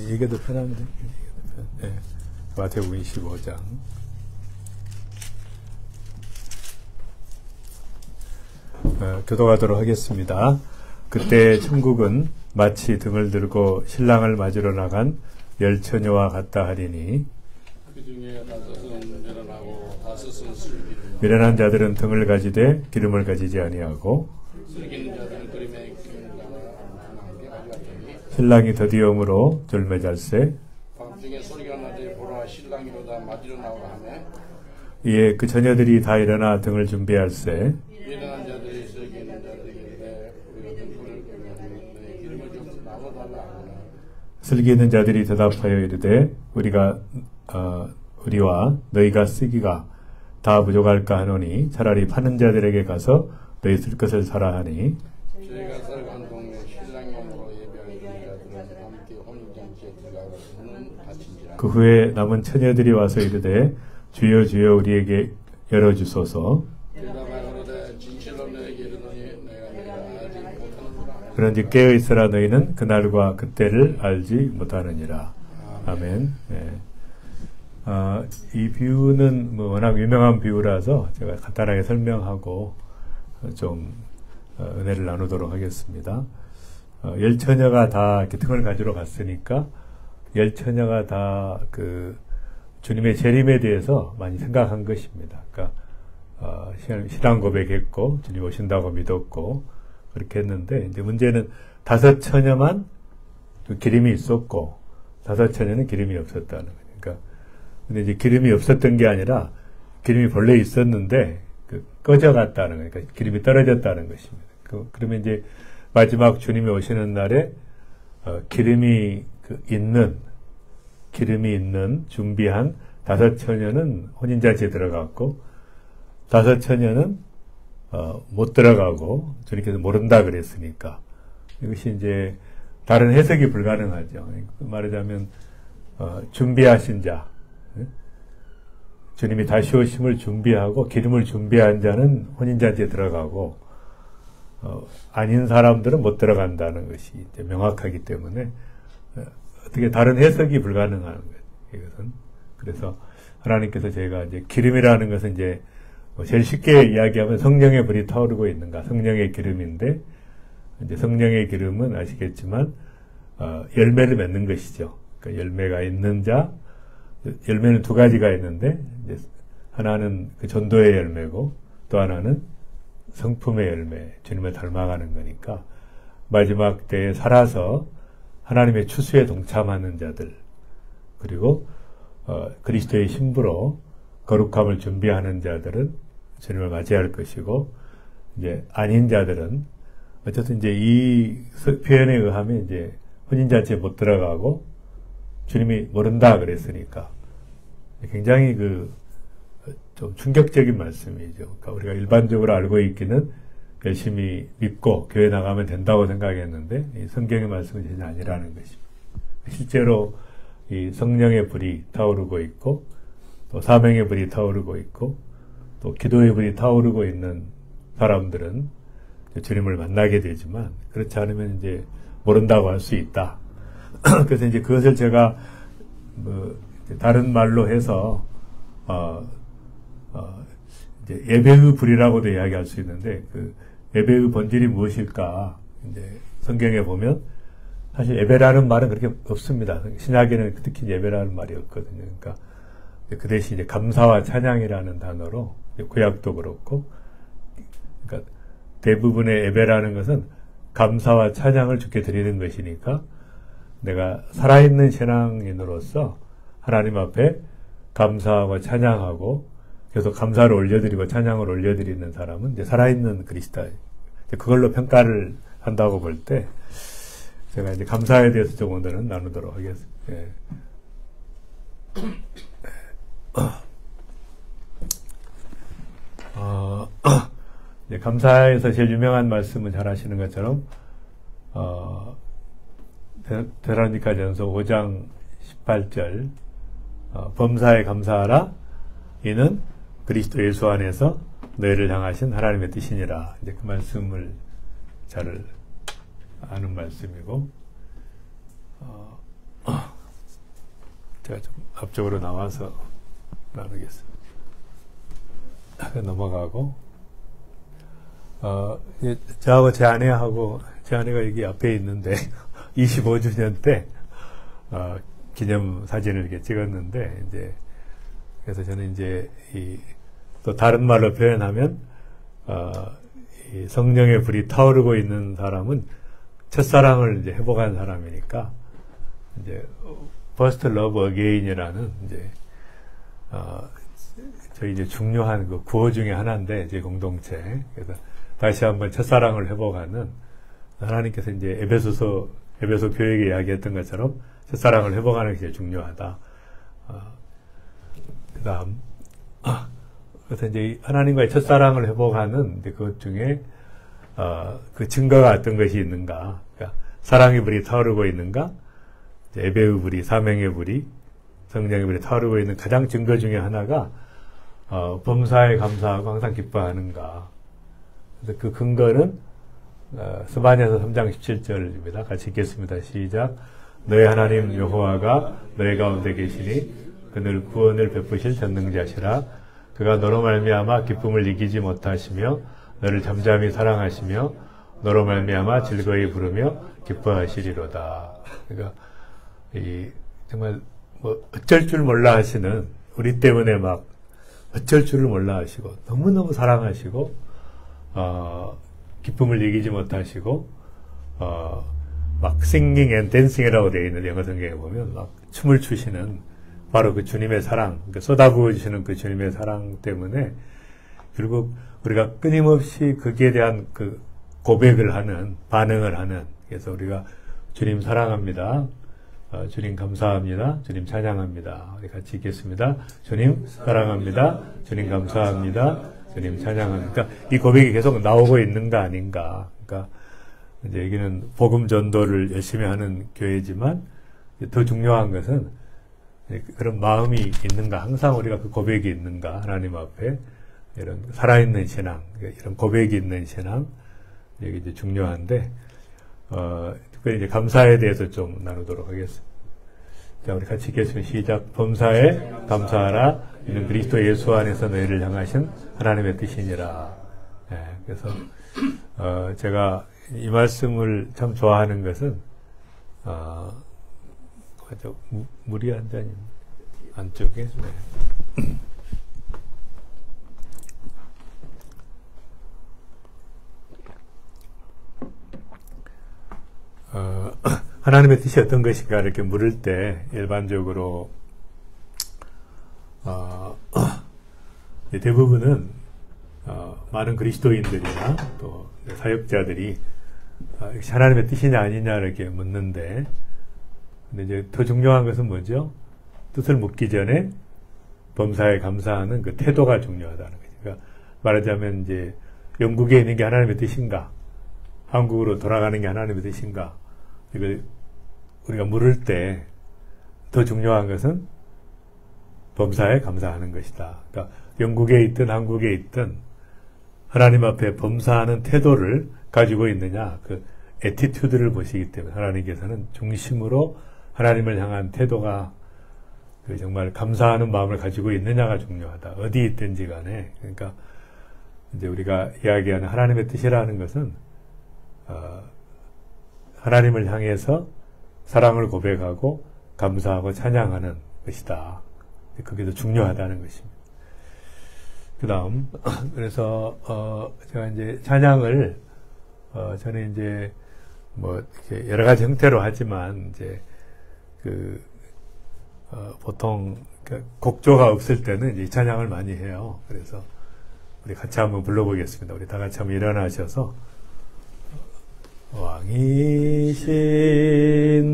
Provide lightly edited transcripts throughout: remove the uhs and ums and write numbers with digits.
이게 더 편합니다. 네. 마태복음 25장. 교도하도록 하겠습니다. 그때 천국은 마치 등을 들고 신랑을 맞으러 나간 열 처녀와 같다 하리니 그 중에 다섯은 미련하고 다섯은 슬기를 미련한 자들은 등을 가지되 기름을 가지지 아니하고 슬기는 자들은 그림에 기름을 가져왔더니 신랑이 더디움으로 졸매잘세 밤중에 소리가 나되 보라 신랑이로다 맞으러 나오라 하매 이에 그 처녀들이 다 일어나 등을 준비할세 미련한 자들이 슬기는 자들에게 우리가 등불을 끄면 기름을 좀 나눠달라 하거나 슬기 있는 자들이 대답하여 이르되 우리와 너희가 쓰기가 다 부족할까 하노니 차라리 파는 자들에게 가서 너희 쓸 것을 사라 하니 저희가 살아간 동네 신랑이 오므로 예배하는 자들은 함께 혼인잔치에 들어가고는 갇힌지라 그 후에 남은 처녀들이 와서 이르되 주여 주여 우리에게 열어주소서 대답하거든 진실로 너에게 이르노니 내가 알지 못하는구나 그런즉 깨어있으라 너희는 그날과 그때를 알지 못하느니라. 아멘. 네. 이 비유는 워낙 유명한 비유라서 제가 간단하게 설명하고 좀 은혜를 나누도록 하겠습니다. 열 처녀가 다 이렇게 등을 가지러 갔으니까 열 처녀가 다 그 주님의 재림에 대해서 많이 생각한 것입니다. 그러니까 신앙 고백했고 주님 오신다고 믿었고 그렇게 했는데 이제 문제는 다섯 처녀만 그 기름이 있었고 다섯 처녀는 기름이 없었다는 거예요. 그러니까 근데 이제 기름이 없었던 게 아니라 기름이 본래 있었는데 꺼져갔다는 거예요. 그러니까 기름이 떨어졌다는 것입니다. 그러면 이제 마지막 주님이 오시는 날에 기름이 있는 준비한 다섯 처녀는 혼인잔치에 들어갔고 다섯 처녀는 못 들어가고 주님께서 모른다 그랬으니까 이것이 이제 다른 해석이 불가능하죠. 말하자면 준비하신 자 주님이 다시 오심을 준비하고 기름을 준비한 자는 혼인잔치에 들어가고 아닌 사람들은 못 들어간다는 것이 이제 명확하기 때문에 어떻게 다른 해석이 불가능한 거예요. 이것은 그래서 하나님께서 제가 이제 기름이라는 것은 이제 제일 쉽게 이야기하면 성령의 불이 타오르고 있는가 성령의 기름인데 이제 성령의 기름은 아시겠지만 열매를 맺는 것이죠. 그러니까 열매가 있는 자 열매는 두 가지가 있는데 이제 하나는 그 전도의 열매고 또 하나는 성품의 열매 주님을 닮아가는 거니까 마지막 때에 살아서 하나님의 추수에 동참하는 자들 그리고 그리스도의 신부로 거룩함을 준비하는 자들은 주님을 맞이할 것이고 이제 아닌 자들은 어쨌든 이제 이 표현에 의하면 이제 혼인잔치에 못 들어가고 주님이 모른다 그랬으니까 굉장히 좀 충격적인 말씀이죠. 그러니까 우리가 일반적으로 알고 있기는 열심히 믿고 교회 나가면 된다고 생각했는데 이 성경의 말씀은 전혀 아니라는 것입니다. 실제로 이 성령의 불이 타오르고 있고 또 사명의 불이 타오르고 있고 또 기도의 불이 타오르고 있는 사람들은 주님을 만나게 되지만 그렇지 않으면 이제 모른다고 할 수 있다. 그래서 이제 그것을 제가 다른 말로 해서 이제 예배의 불이라고도 이야기할 수 있는데 그 예배의 본질이 무엇일까? 이제 성경에 보면 사실 예배라는 말은 그렇게 없습니다. 신약에는 특히 예배라는 말이 없거든요. 그러니까 그 대신 이제 감사와 찬양이라는 단어로 구약도 그렇고, 그러니까 대부분의 예배라는 것은 감사와 찬양을 주께 드리는 것이니까 내가 살아있는 신앙인으로서 하나님 앞에 감사하고 찬양하고 계속 감사를 올려드리고 찬양을 올려드리는 사람은 이제 살아있는 그리스도 그걸로 평가를 한다고 볼 때 제가 이제 감사에 대해서 좀 오늘은 나누도록 하겠습니다. 예. 이제 감사에서 제일 유명한 말씀은 잘 아시는 것처럼 데살로니가전서 5장 18절 범사에 감사하라 이는 그리스도 예수 안에서 너희를 향하신 하나님의 뜻이니라. 이제 그 말씀을 잘 아는 말씀이고 제가 좀 앞쪽으로 나와서 나누겠습니다. 넘어가고, 저하고 제 아내가 여기 앞에 있는데, 25주년 때, 기념 사진을 이렇게 찍었는데, 이제, 그래서 저는 이제, 또 다른 말로 표현하면, 이 성령의 불이 타오르고 있는 사람은 첫사랑을 이제 회복한 사람이니까, 이제, First Love Again이라는, 이제, 저희 이제 중요한 그 구호 중에 하나인데, 제 공동체. 그래서 다시 한번 첫사랑을 회복하는, 하나님께서 이제 에베소 교회에 이야기했던 것처럼 첫사랑을 회복하는 게 제일 중요하다. 그 다음, 그래서 이제 하나님과의 첫사랑을 회복하는 이제 그것 중에, 그 증거가 어떤 것이 있는가. 그러니까 사랑의 불이 타오르고 있는가. 예배의 불이, 사명의 불이, 성령의 불이 타오르고 있는 가장 증거 중에 하나가, 범사에 감사하고 항상 기뻐하는가. 그래서 그 근거는, 스바냐서 3장 17절입니다. 같이 읽겠습니다. 시작. 너의 하나님 여호와가 너희 가운데 계시니 그늘 구원을 베푸실 전능자시라. 그가 너로 말미암아 기쁨을 이기지 못하시며 너를 잠잠히 사랑하시며 너로 말미암아 즐거이 부르며 기뻐하시리로다. 그러니까 정말 뭐 어쩔 줄 몰라 하시는, 우리 때문에 막 어쩔 줄을 몰라 하시고 너무너무 사랑하시고 기쁨을 이기지 못하시고 막 singing and dancing이라고 되어 있는 영어 성경에 보면 막 춤을 추시는 바로 그 주님의 사랑, 그러니까 쏟아부어 주시는 그 주님의 사랑 때문에 결국 우리가 끊임없이 거기에 대한 그 고백을 하는, 반응을 하는, 그래서 우리가 주님 사랑합니다. 주님 감사합니다. 주님 찬양합니다. 우리 같이 읽겠습니다. 주님 사랑합니다. 주님 감사합니다. 주님 찬양합니다. 그러니까 이 고백이 계속 나오고 있는가 아닌가. 그러니까 이제 여기는 복음 전도를 열심히 하는 교회지만 더 중요한 것은 그런 마음이 있는가. 항상 우리가 그 고백이 있는가. 하나님 앞에 이런 살아있는 신앙, 이런 고백이 있는 신앙, 이게 이제 중요한데, 특별히 이제 감사에 대해서 좀 나누도록 하겠습니다. 자, 우리 같이 읽겠습니다. 시작. 범사에 감사하라. 이는 그리스도 예수 안에서 너희를 향하신 하나님의 뜻이니라. 네, 그래서, 제가 이 말씀을 참 좋아하는 것은, 물이 한 잔이 안쪽에. 네. 하나님의 뜻이 어떤 것인가 이렇게 물을 때 일반적으로 대부분은 많은 그리스도인들이나 또 사역자들이 하나님의 뜻이냐 아니냐 이렇게 묻는데, 근데 이제 더 중요한 것은 뭐죠? 뜻을 묻기 전에 범사에 감사하는 그 태도가 중요하다는 거죠. 그러니까 말하자면 이제 영국에 있는 게 하나님의 뜻인가, 한국으로 돌아가는 게 하나님의 뜻인가, 이걸 우리가 물을 때 더 중요한 것은 범사에 감사하는 것이다. 그러니까 영국에 있든 한국에 있든 하나님 앞에 범사하는 태도를 가지고 있느냐, 그 애티튜드를 보시기 때문에 하나님께서는 중심으로 하나님을 향한 태도가 그 정말 감사하는 마음을 가지고 있느냐가 중요하다. 어디 있든지 간에. 그러니까 이제 우리가 이야기하는 하나님의 뜻이라는 것은 하나님을 향해서 사랑을 고백하고 감사하고 찬양하는 것이다. 그게 더 중요하다는 것입니다. 그 다음, 그래서, 제가 이제 찬양을, 저는 이제 뭐, 이렇게 여러 가지 형태로 하지만, 이제, 보통, 곡조가 없을 때는 이제 찬양을 많이 해요. 그래서, 우리 같이 한번 불러보겠습니다. 우리 다 같이 한번 일어나셔서, 왕이신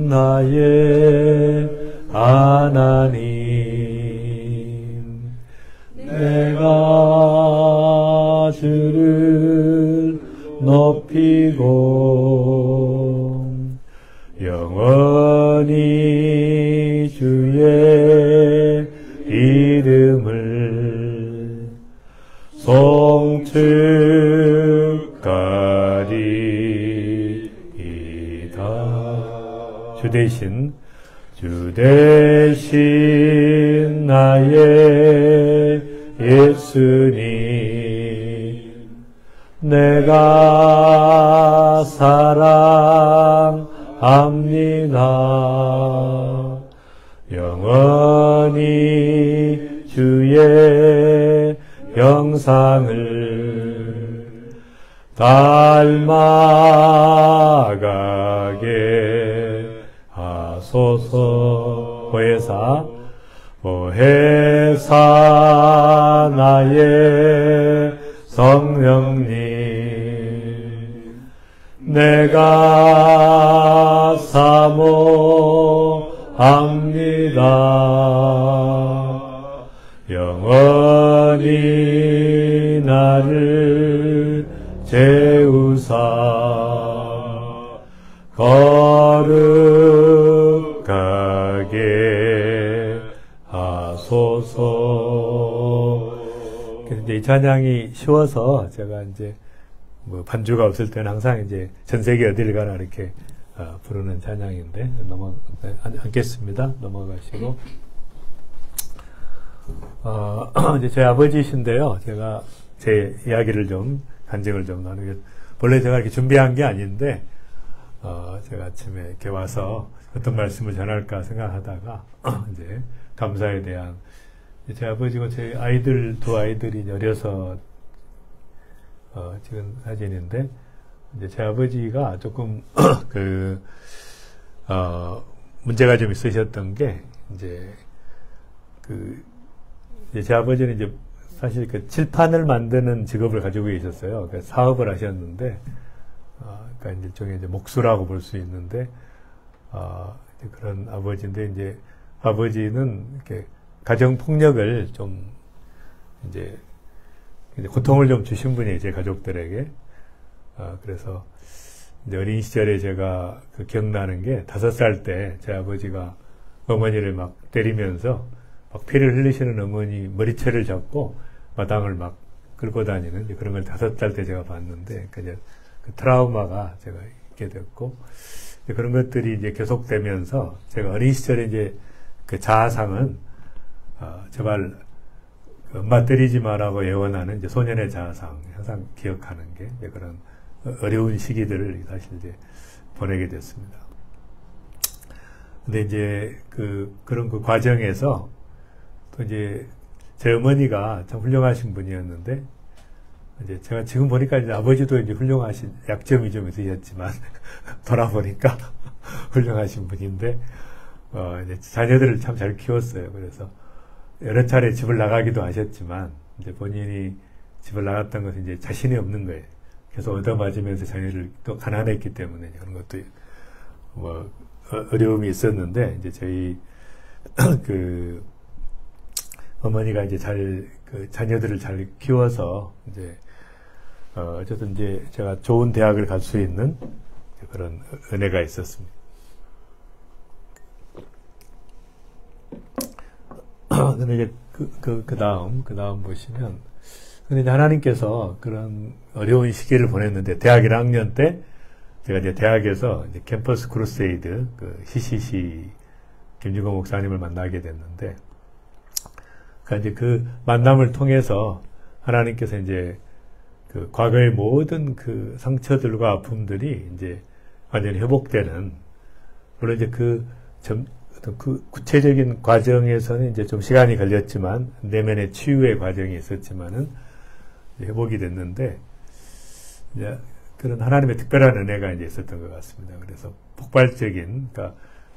나의 하나님, 내가 주를 높이고 영원히 주의 이름을 송축하리이다. 주 대신 나의 예수님, 내가 사랑합니다. 영원히 주의 형상을 닮아가게 하소서. 보혜사 나의 성령님, 내가 사모합니다. 영원히 나를 재우사 거룩하게 하소서. 그런데 이 찬양이 쉬워서 제가 이제 뭐 반주가 없을 때는 항상 이제 전 세계 어딜 가나 이렇게 부르는 찬양인데 앉겠습니다. 넘어가시고. 이제 제 아버지신데요. 제가 제 이야기를 좀 간증을 좀 나누게. 원래 제가 이렇게 준비한 게 아닌데 제가 아침에 이렇게 와서 어떤 말씀을 전할까 생각하다가 이제 감사에 대한 제 아버지고 제 아이들 두 아이들이 어려서 찍은 사진인데 이제 제 아버지가 조금 문제가 좀 있으셨던 게 이제 제 아버지는 이제 사실 그 칠판을 만드는 직업을 가지고 계셨어요. 그 사업을 하셨는데, 그러니까 이제 일종의 이제 목수라고 볼 수 있는데, 이제 그런 아버지인데, 이제 아버지는 이렇게 가정폭력을 좀 이제 고통을 좀 주신 분이에요, 제 가족들에게. 그래서 이제 어린 시절에 제가 기억나는 게 5살 때 제 아버지가 어머니를 막 때리면서 막 피를 흘리시는 어머니 머리채를 잡고 마당을 막 끌고 다니는 그런 걸 5살 때 제가 봤는데, 그 트라우마가 제가 있게 됐고, 그런 것들이 이제 계속되면서 제가 어린 시절에 이제 그 자아상은, 제발 엄마 때리지 마라고 예언하는 이제 소년의 자아상, 항상 기억하는 게 이제 그런 어려운 시기들을 사실 이제 보내게 됐습니다. 근데 이제 그런 과정에서 또 이제 제 어머니가 참 훌륭하신 분이었는데, 이제 제가 지금 보니까 이제 아버지도 이제 훌륭하신 약점이 좀 있으셨지만, 돌아보니까 훌륭하신 분인데, 이제 자녀들을 참 잘 키웠어요. 그래서 여러 차례 집을 나가기도 하셨지만, 이제 본인이 집을 나갔던 것은 이제 자신이 없는 거예요. 계속 얻어맞으면서 자녀를 또 가난했기 때문에 그런 것도 뭐 어려움이 있었는데, 이제 저희 어머니가 이제 자녀들을 잘 키워서 이제 어쨌든 이제 제가 좋은 대학을 갈 수 있는 그런 은혜가 있었습니다. 근데 이제 그 다음 보시면, 근데 이제 하나님께서 그런 어려운 시기를 보냈는데, 대학 1학년 때 제가 이제 대학에서 이제 캠퍼스 크루세이드 CCC 김주건 목사님을 만나게 됐는데, 그러니까 이제 그 만남을 통해서 하나님께서 이제 과거의 모든 상처들과 아픔들이 이제 완전히 회복되는, 물론 이제 구체적인 과정에서는 이제 좀 시간이 걸렸지만, 내면의 치유의 과정이 있었지만은 회복이 됐는데, 이제 그런 하나님의 특별한 은혜가 이제 있었던 것 같습니다. 그래서 폭발적인, 그러니까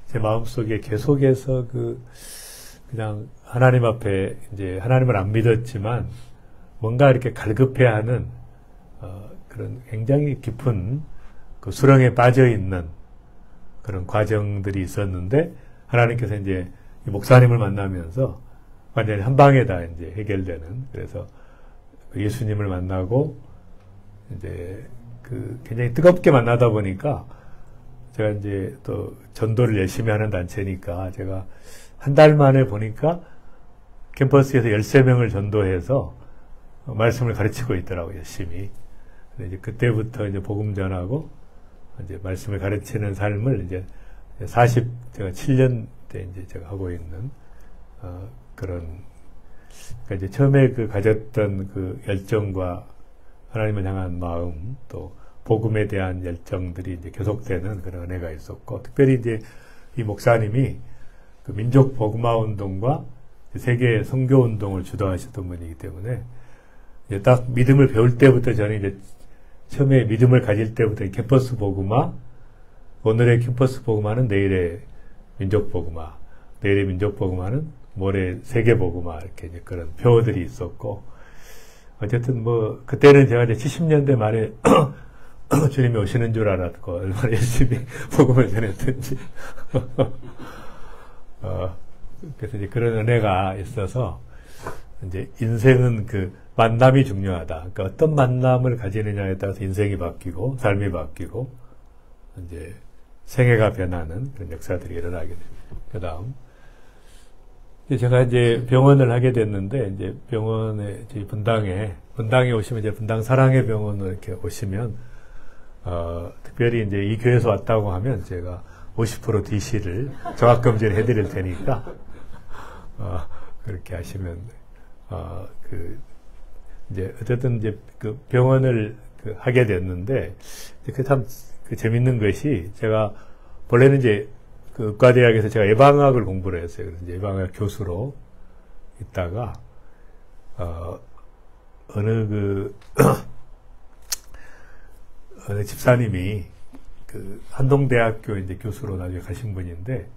제 마음속에 계속해서 그냥 하나님 앞에 이제 하나님을 안 믿었지만 뭔가 이렇게 갈급해하는 그런 굉장히 깊은 수렁에 빠져 있는 그런 과정들이 있었는데, 하나님께서 이제 목사님을 만나면서 완전히 한 방에 다 이제 해결되는, 그래서 예수님을 만나고 이제 굉장히 뜨겁게 만나다 보니까, 제가 이제 또 전도를 열심히 하는 단체니까 제가 한 달 만에 보니까 캠퍼스에서 13명을 전도해서 말씀을 가르치고 있더라고요, 열심히. 근데 이제 그때부터 이제 복음 전하고 이제 말씀을 가르치는 삶을 이제 제가 7년 때 이제 제가 하고 있는, 그런, 그러니까 이제 처음에 가졌던 그 열정과 하나님을 향한 마음, 또 복음에 대한 열정들이 이제 계속되는 그런 은혜가 있었고, 특별히 이제 이 목사님이 그 민족 복음화 운동과 세계 선교 운동을 주도하셨던 분이기 때문에, 이제 딱 믿음을 배울 때부터 저는 이제 처음에 믿음을 가질 때부터 캠퍼스 복음화, 오늘의 캠퍼스 복음화는 내일의 민족 복음화, 내일의 민족 복음화는 모레 세계 복음화, 이렇게 이제 그런 표어들이 있었고, 어쨌든 그때는 제가 이제 70년대 말에 주님이 오시는 줄 알았고, 얼마나 열심히 복음을 전했든지. 그래서 이제 그런 은혜가 있어서, 이제 인생은 만남이 중요하다. 그러니까 어떤 만남을 가지느냐에 따라서 인생이 바뀌고, 삶이 바뀌고, 이제 생애가 변하는 그런 역사들이 일어나게 됩니다. 그 다음. 제가 이제 병원을 하게 됐는데, 이제 병원에, 저희 분당에 오시면 이제 분당 사랑의 병원을 이렇게 오시면, 특별히 이제 이 교회에서 왔다고 하면 제가 50% DC를 정확검진을 해드릴 테니까, 그렇게 하시면, 이제, 어쨌든 이제 병원을 하게 됐는데, 참 재밌는 것이 제가 원래는 이제 의과대학에서 제가 예방학을 공부를 했어요. 그래서 이제 예방학 교수로 있다가, 어느 집사님이 한동대학교 이제 교수로 나중에 가신 분인데,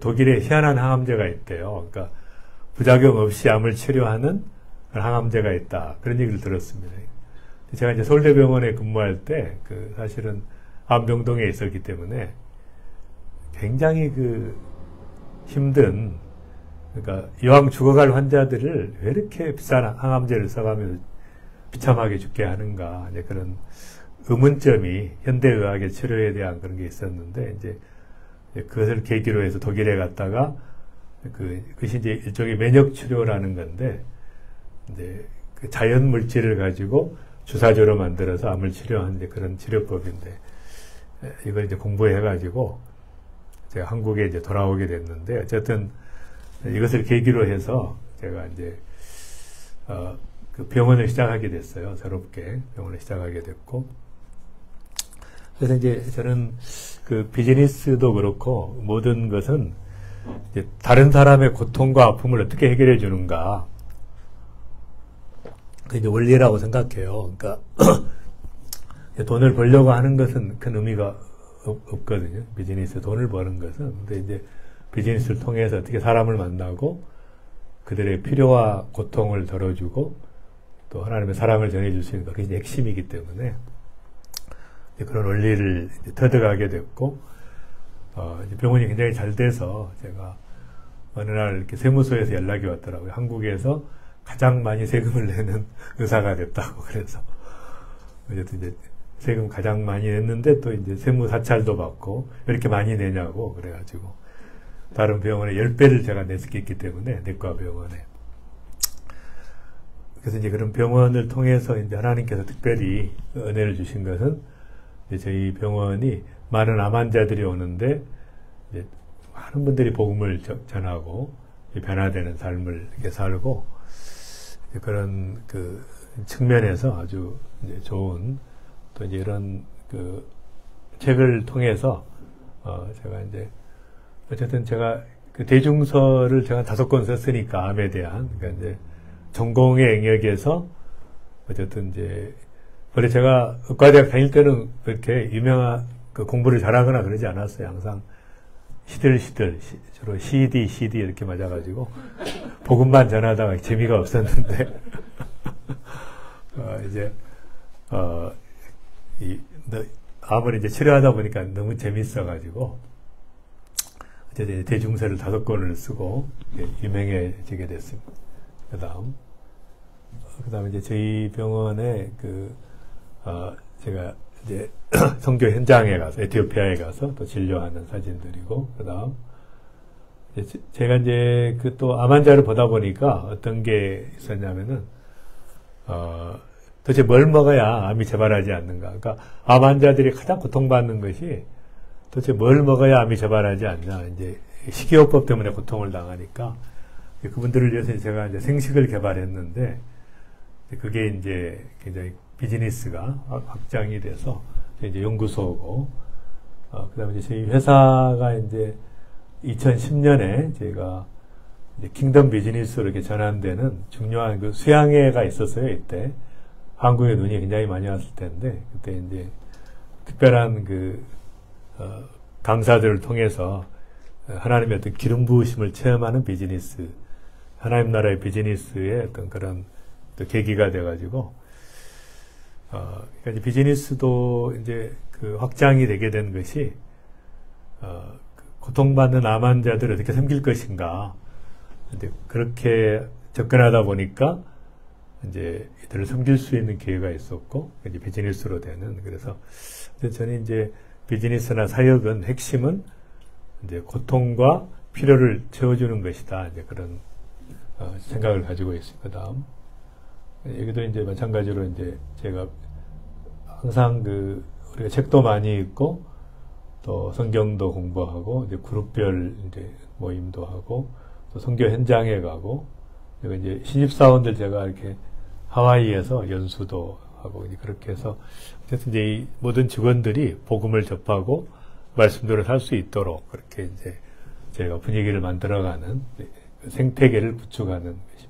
독일에 희한한 항암제가 있대요. 그러니까 부작용 없이 암을 치료하는 항암제가 있다. 그런 얘기를 들었습니다. 제가 이제 서울대병원에 근무할 때, 사실은 암병동에 있었기 때문에 굉장히 힘든, 그러니까 이왕 죽어갈 환자들을 왜 이렇게 비싼 항암제를 써가며 비참하게 죽게 하는가, 이제 그런 의문점이 현대의학의 치료에 대한 그런 게 있었는데, 이제 그것을 계기로 해서 독일에 갔다가, 그것이 이제 일종의 면역 치료라는 건데, 이제 자연 물질을 가지고 주사제로 만들어서 암을 치료하는 그런 치료법인데, 이걸 이제 공부해가지고 제가 한국에 이제 돌아오게 됐는데, 어쨌든 이것을 계기로 해서 제가 이제 병원을 시작하게 됐어요. 새롭게 병원을 시작하게 됐고, 그래서 이제 저는 비즈니스도 그렇고 모든 것은 이제 다른 사람의 고통과 아픔을 어떻게 해결해 주는가, 그 이제 원리라고 생각해요. 그러니까 돈을 벌려고 하는 것은 큰 의미가 없거든요. 비즈니스 돈을 버는 것은. 근데 이제 비즈니스를 통해서 어떻게 사람을 만나고 그들의 필요와 고통을 덜어주고 또 하나님의 사랑을 전해줄 수 있는 것, 그게 이제 핵심이기 때문에 그런 원리를 이제 터득하게 됐고, 이제 병원이 굉장히 잘 돼서 제가 어느 날 이렇게 세무서에서 연락이 왔더라고요. 한국에서 가장 많이 세금을 내는 의사가 됐다고. 그래서 어쨌든 이제 세금 가장 많이 냈는데 또 이제 세무 사찰도 받고 왜 이렇게 많이 내냐고 그래가지고 다른 병원에 10배를 제가 냈기 때문에, 내과 병원에. 그래서 이제 그런 병원을 통해서 이제 하나님께서 특별히 은혜를 주신 것은, 이제 저희 병원이 많은 암 환자들이 오는데 이제 많은 분들이 복음을 전하고 변화되는 삶을 이렇게 살고, 그런 측면에서 아주 이제 좋은, 또 이제 이런 책을 통해서 제가 이제 어쨌든 제가 대중서를 제가 5권 썼으니까, 암에 대한, 그러니까 이제 전공의 영역에서 어쨌든 이제 원래 제가 의과대학 다닐 때는 그렇게 유명한 공부를 잘하거나 그러지 않았어요. 항상 시들시들 주로 CD 이렇게 맞아가지고 복음만 전하다가 재미가 없었는데 이제 암을 이제 치료하다 보니까 너무 재밌어가지고 어쨌든 대중서를 5권을 쓰고 유명해지게 됐습니다. 그다음에 이제 저희 병원에 제가 이제 선교 현장에 가서, 에티오피아에 가서 또 진료하는 사진들이고, 그다음 제가 이제 또 암 환자를 보다 보니까 어떤 게 있었냐면은 도대체 뭘 먹어야 암이 재발하지 않는가. 그러니까 암 환자들이 가장 고통받는 것이 도대체 뭘 먹어야 암이 재발하지 않냐. 이제 식이요법 때문에 고통을 당하니까 그분들을 위해서 제가 이제 생식을 개발했는데 그게 이제 굉장히 비즈니스가 확장이 돼서 이제 연구소고 그다음에 이제 저희 회사가 이제 2010년에 제가 이제 킹덤 비즈니스로 이렇게 전환되는 중요한 그 수양회가 있었어요. 이때 한국에 눈이 굉장히 많이 왔을 텐데 그때 이제 특별한 그 강사들을 통해서 하나님의 어떤 기름 부으심을 체험하는 비즈니스, 하나님 나라의 비즈니스의 어떤 그런 또 계기가 돼가지고 그러니까 이제 비즈니스도 이제 그 확장이 되게 된 것이 고통받는 암 환자들을 어떻게 섬길 것인가. 이제 그렇게 접근하다 보니까 이제 이들을 섬길 수 있는 기회가 있었고 이제 비즈니스로 되는. 그래서 저는 이제 비즈니스나 사역은 핵심은 이제 고통과 필요를 채워주는 것이다. 이제 그런 생각을 가지고 있습니다. 다음 여기도 이제 마찬가지로 이제 제가 항상 그 우리가 책도 많이 읽고 또 성경도 공부하고 이제 그룹별 이제 모임도 하고 또 선교 현장에 가고 그리고 이제 신입사원들 제가 이렇게 하와이에서 연수도 하고 이제 그렇게 해서 어쨌든 이제 이 모든 직원들이 복음을 접하고 말씀대로 살 수 있도록 그렇게 이제 제가 분위기를 만들어가는 생태계를 구축하는 것입니다.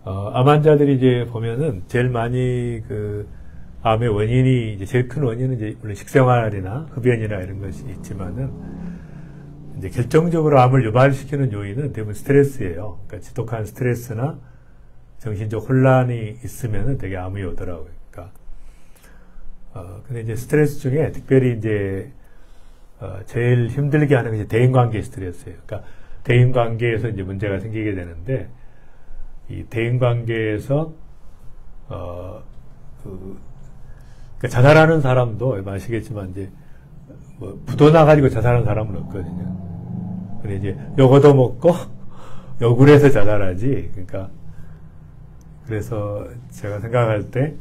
암 환자들이 이제 보면은 제일 많이 그 암의 원인이 이제 제일 큰 원인은 이제 물론 식생활이나 흡연이나 이런 것이 있지만은 이제 결정적으로 암을 유발시키는 요인은 대부분 스트레스예요. 그러니까 지독한 스트레스나 정신적 혼란이 있으면은 되게 암이 오더라고요. 그러니까 근데 이제 스트레스 중에 특별히 이제 제일 힘들게 하는 게 대인관계 스트레스예요. 그러니까 대인관계에서 이제 문제가 생기게 되는데 이 대인관계에서 그러니까 자살하는 사람도 아시겠지만 이제 뭐 부도 나가지고 자살하는 사람은 없거든요. 근데 이제 요거도 먹고 욕을 해서 자살하지. 그러니까 그래서 제가 생각할 때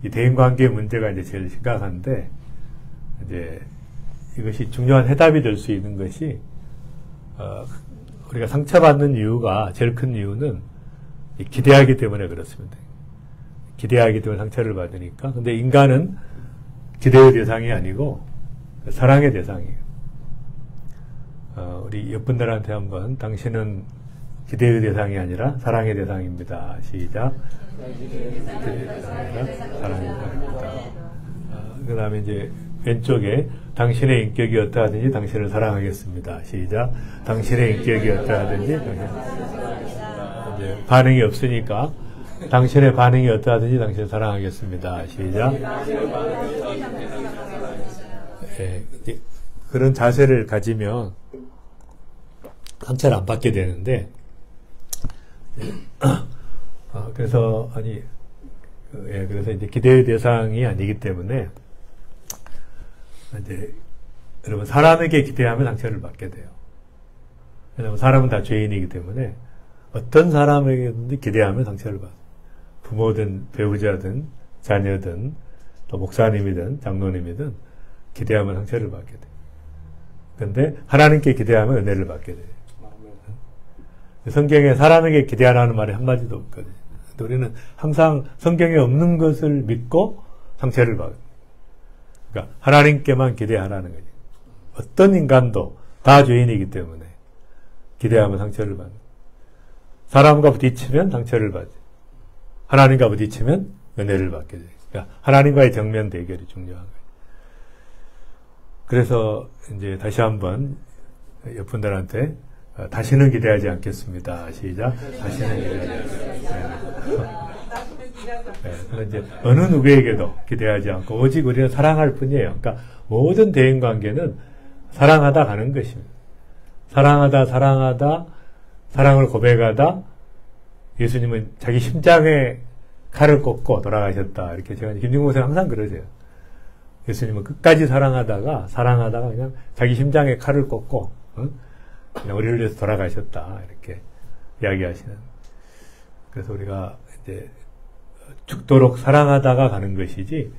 이 대인관계 문제가 이제 제일 심각한데 이제 이것이 중요한 해답이 될 수 있는 것이 우리가 상처받는 이유가 제일 큰 이유는 기대하기 때문에 그렇습니다. 기대하기 때문에 상처를 받으니까. 근데 인간은 기대의 대상이 아니고 사랑의 대상이에요. 우리 옆분들한테 한번 당신은 기대의 대상이 아니라 사랑의 대상입니다. 시작. 기대의 대상이 아니라 사랑의 대상입니다. 그 다음에 이제 왼쪽에 당신의 인격이 어떠하든지 당신을 사랑하겠습니다. 시작. 당신의 인격이 어떠하든지 이제 반응이 없으니까 당신의 반응이 어떠하든지 당신을 사랑하겠습니다. 시작. 예, 그런 자세를 가지면 상처를 안 받게 되는데 그래서 그래서 이제 기대의 대상이 아니기 때문에 이제 여러분 사람에게 기대하면 상처를 받게 돼요. 왜냐하면 사람은 다 죄인이기 때문에 어떤 사람에게든지 기대하면 상처를 받아요. 부모든 배우자든 자녀든 또 목사님이든 장로님이든 기대하면 상처를 받게 돼요. 그런데 하나님께 기대하면 은혜를 받게 돼요. 성경에 사람에게 기대하라는 말이 한마디도 없거든요. 우리는 항상 성경에 없는 것을 믿고 상처를 받아요. 그러니까 하나님께만 기대하라는 거죠. 어떤 인간도 다 죄인이기 때문에 기대하면 상처를 받는. 사람과 부딪히면 상처를 받죠. 하나님과 부딪히면 은혜를 받게 돼요. 그러니까 하나님과의 정면 대결이 중요한 거예요. 그래서 이제 다시 한번 옆분들한테 다시는 기대하지 않겠습니다. 시작. 다시는 기대하지 않겠습니다. 네, 이제 어느 누구에게도 기대하지 않고 오직 우리는 사랑할 뿐이에요. 그러니까 모든 대인 관계는 사랑하다 가는 것입니다. 사랑하다 사랑을 고백하다 예수님은 자기 심장에 칼을 꽂고 돌아가셨다. 이렇게 제가 김중국 목사님 항상 그러세요. 예수님은 끝까지 사랑하다가 그냥 자기 심장에 칼을 꽂고 그냥 우리를 위해서 돌아가셨다. 이렇게 이야기하시는. 그래서 우리가 이제 죽도록 사랑하다가 가는 것이지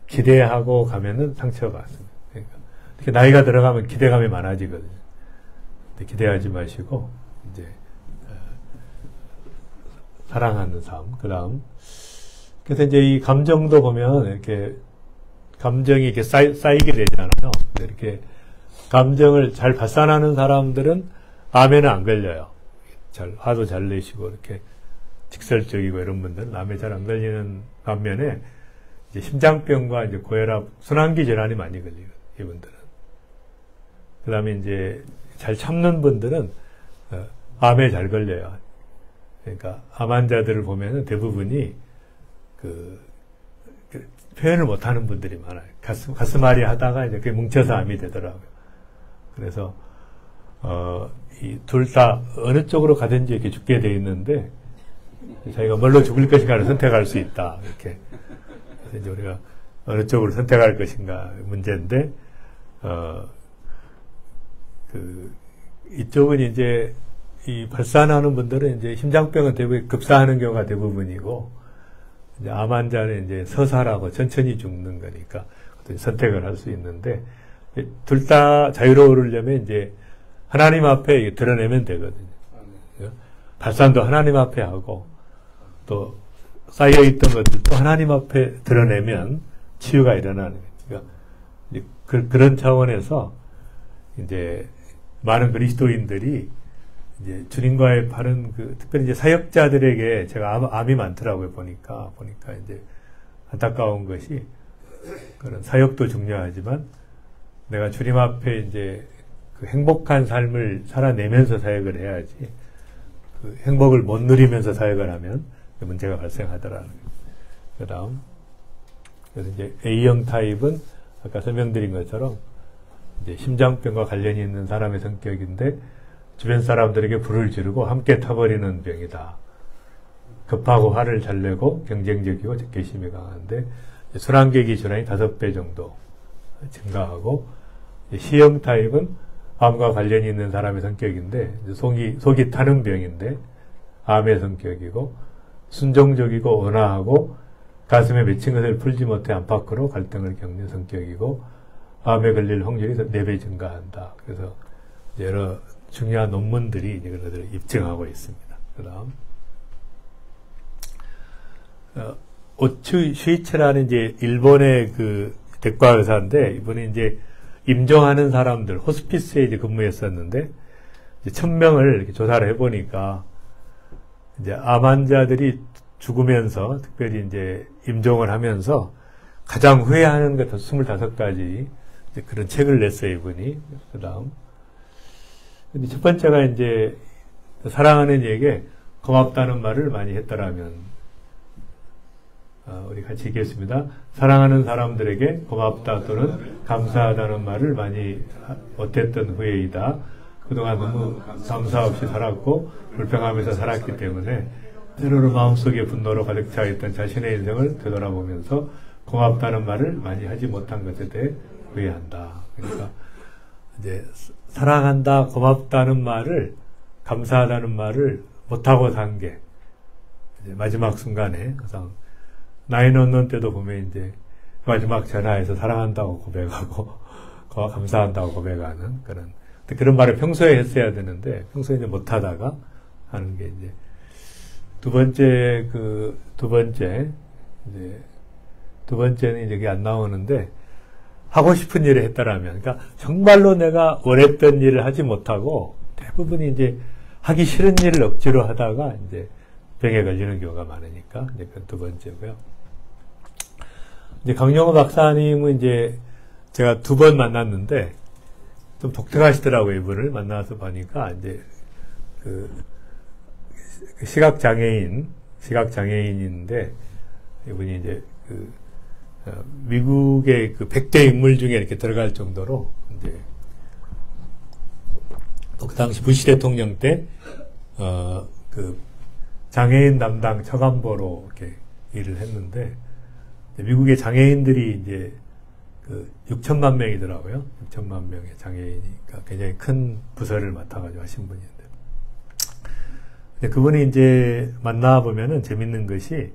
기대하고 가면은 상처가 왔습니다. 그러니까 특히 나이가 들어가면 기대감이 많아지거든요. 근데 기대하지 마시고 이제 사랑하는 삶. 그다음 그래서 이제 이 감정도 보면 이렇게 감정이 이렇게 쌓이게 되잖아요. 이렇게 감정을 잘 발산하는 사람들은 암에는 안 걸려요. 화도 잘 내시고 이렇게 직설적이고 이런 분들은 암에 잘 안 걸리는 반면에 이제 심장병과 이제 고혈압, 순환기 질환이 많이 걸리거든요. 이분들은. 그 다음에 이제 잘 참는 분들은 암에 잘 걸려요. 그러니까 암 환자들을 보면은 대부분이 그 표현을 못하는 분들이 많아요. 가슴앓이 하다가 이제 그게 뭉쳐서 암이 되더라고요. 그래서 이 둘 다 어느 쪽으로 가든지 이렇게 죽게 돼 있는데 자기가 뭘로 죽을 것인가를 선택할 수 있다. 이렇게 그래서 이제 우리가 어느 쪽으로 선택할 것인가 문제인데 이쪽은 이제 이 발산하는 분들은 이제 심장병은 대부분 급사하는 경우가 대부분이고 이제 암 환자는 이제 서사라고 천천히 죽는 거니까 선택을 할 수 있는데 둘 다 자유로우려면 이제 하나님 앞에 드러내면 되거든요. 발산도 하나님 앞에 하고 또 쌓여있던 것들도 하나님 앞에 드러내면 치유가 일어나는 거예요. 그러니까 그런 차원에서 이제 많은 그리스도인들이 이제 주님과의 바른 특별히 이제 사역자들에게 제가 암이 많더라고요. 보니까 이제 안타까운 것이 그런 사역도 중요하지만 내가 주님 앞에 이제 그 행복한 삶을 살아내면서 사역을 해야지 그 행복을 못 누리면서 사역을 하면 문제가 발생하더라는 거예요. 그 다음 그래서 이제 A형 타입은 아까 설명드린 것처럼 이제 심장병과 관련이 있는 사람의 성격인데 주변 사람들에게 불을 지르고 함께 타버리는 병이다. 급하고 화를 잘 내고 경쟁적이고 적개심이 강한데 순환계기 질환이 5배 정도 증가하고 C형 타입은 암과 관련이 있는 사람의 성격인데 속이 타는 병인데 암의 성격이고 순종적이고 온화하고 가슴에 맺힌 것을 풀지 못해 안팎으로 갈등을 겪는 성격이고 암에 걸릴 확률이 4배 증가한다. 그래서 여러 중요한 논문들이 그것을 입증하고 있습니다. 그 다음 오츠 슈이츠라는 이제 일본의 그 대과 의사인데 이분이 이제 임종하는 사람들 호스피스에 이제 근무했었는데 이제 1000명을 이렇게 조사를 해보니까 이제 암 환자들이 죽으면서 특별히 이제 임종을 하면서 가장 후회하는 것 25가지 이제 그런 책을 냈어요 이분이. 그 다음 첫 번째가 이제 사랑하는 이에게 고맙다는 말을 많이 했더라면 우리 같이 읽겠습니다. 사랑하는 사람들에게 고맙다 또는 감사하다는 말을 많이 못했던 후에이다. 그동안 너무 감사 없이 살았고 불평하면서 살았기 때문에 때로는 마음속에 분노로 가득 차 있던 자신의 인생을 되돌아보면서 고맙다는 말을 많이 하지 못한 것에 대해 후회한다. 그러니까 이제 사랑한다, 고맙다는 말을, 감사하다는 말을 못하고 산 게 마지막 순간에 항상 나이 넣는 때도 보면 이제 마지막 전화에서 사랑한다고 고백하고 감사한다고 고백하는 그런 말을 평소에 했어야 되는데 평소에 이제 못하다가 하는 게 이제 두 번째는 이제 그게 안 나오는데 하고 싶은 일을 했다라면 그러니까 정말로 내가 원했던 일을 하지 못하고 대부분이 이제 하기 싫은 일을 억지로 하다가 이제 병에 걸리는 경우가 많으니까 이제 그건 두 번째고요. 이제 강용호 박사님은 이제 제가 2번 만났는데 좀 독특하시더라고요. 이분을 만나서 보니까 이제 시각장애인인데 이분이 이제 미국의 100대 인물 중에 이렇게 들어갈 정도로 이제 또 그 당시 부시 대통령 때 장애인 담당 처간보로 이렇게 일을 했는데 미국의 장애인들이 이제 6천만 명이더라고요. 6천만 명의 장애인이니까 굉장히 큰 부서를 맡아가지고 하신 분인데. 근데 그분이 이제 만나보면은 재밌는 것이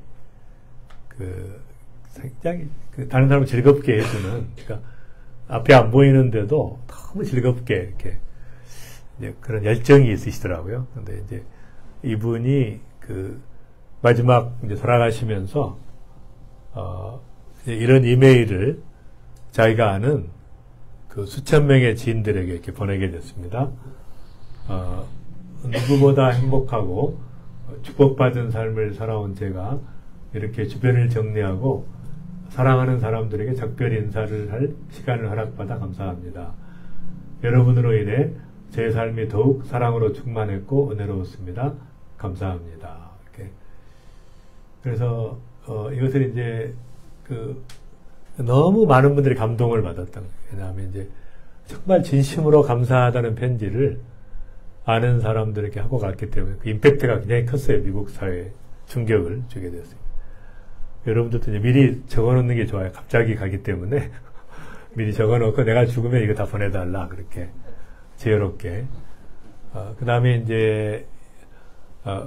굉장히 다른 사람을 즐겁게 해주는, 그러니까 앞에 안 보이는데도 너무 즐겁게 이렇게 이제 그런 열정이 있으시더라고요. 근데 이제 이분이 마지막 이제 돌아가시면서 이제 이런 이메일을 자기가 아는 수천 명의 지인들에게 이렇게 보내게 됐습니다. 누구보다 행복하고 축복받은 삶을 살아온 제가 이렇게 주변을 정리하고 사랑하는 사람들에게 작별 인사를 할 시간을 허락받아 감사합니다. 여러분으로 인해 제 삶이 더욱 사랑으로 충만했고 은혜로웠습니다. 감사합니다. 이렇게. 그래서 이것을 이제 너무 많은 분들이 감동을 받았던 거예요. 왜냐하면 이제 정말 진심으로 감사하다는 편지를 아는 사람들에게 하고 갔기 때문에 그 임팩트가 굉장히 컸어요. 미국 사회에 충격을 주게 됐습니다. 여러분들도 이제 미리 적어놓는 게 좋아요. 갑자기 가기 때문에 미리 적어놓고 내가 죽으면 이거 다 보내달라. 그렇게 지혜롭게. 그 다음에 이제